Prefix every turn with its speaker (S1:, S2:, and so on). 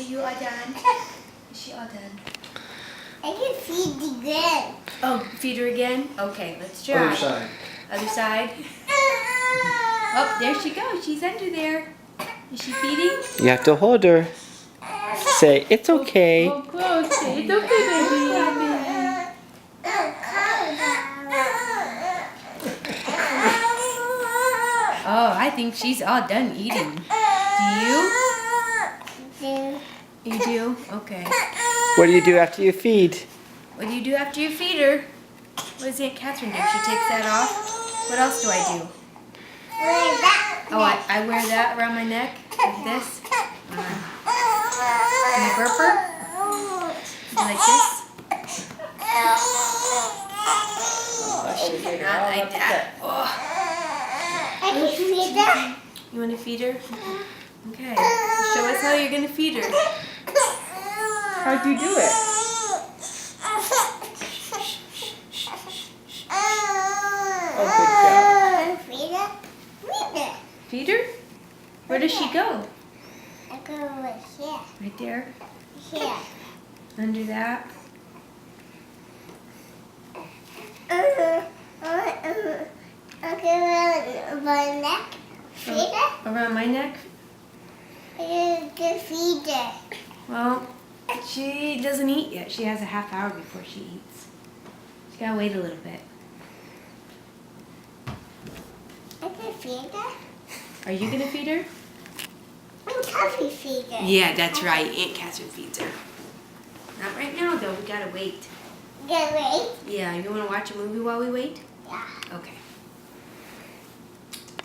S1: you all done? Is she all done?
S2: I can feed again.
S1: Oh, feed her again? Okay, let's try.
S3: Other side.
S1: Other side. Oh, there she goes. She's under there. Is she feeding?
S4: You have to hold her. Say, it's okay.
S1: Oh, close. It's okay, baby. Oh, I think she's all done eating. Do you? You do? Okay.
S4: What do you do after you feed?
S1: What do you do after you feed her? What does Aunt Catherine do? She takes that off. What else do I do? Oh, I wear that around my neck like this. Can I burp her? Like this? Oh, she did not like that. Oh.
S2: I can feed her.
S1: You want to feed her? Okay. Show us how you're going to feed her.
S4: How'd you do it?
S2: Feed her. Feed her.
S1: Feed her? Where does she go?
S2: I go over here.
S1: Right there?
S2: Here.
S1: Under that?
S2: Okay, around my neck. Feed her.
S1: Around my neck?
S2: I can feed her.
S1: Well, she doesn't eat yet. She has a half hour before she eats. She's got to wait a little bit.
S2: I can feed her.
S1: Are you going to feed her?
S2: I'm Coffee feed her.
S1: Yeah, that's right. Aunt Catherine feeds her. Not right now, though. We got to wait.
S2: Get ready.
S1: Yeah, you want to watch a movie while we wait?
S2: Yeah.
S1: Okay.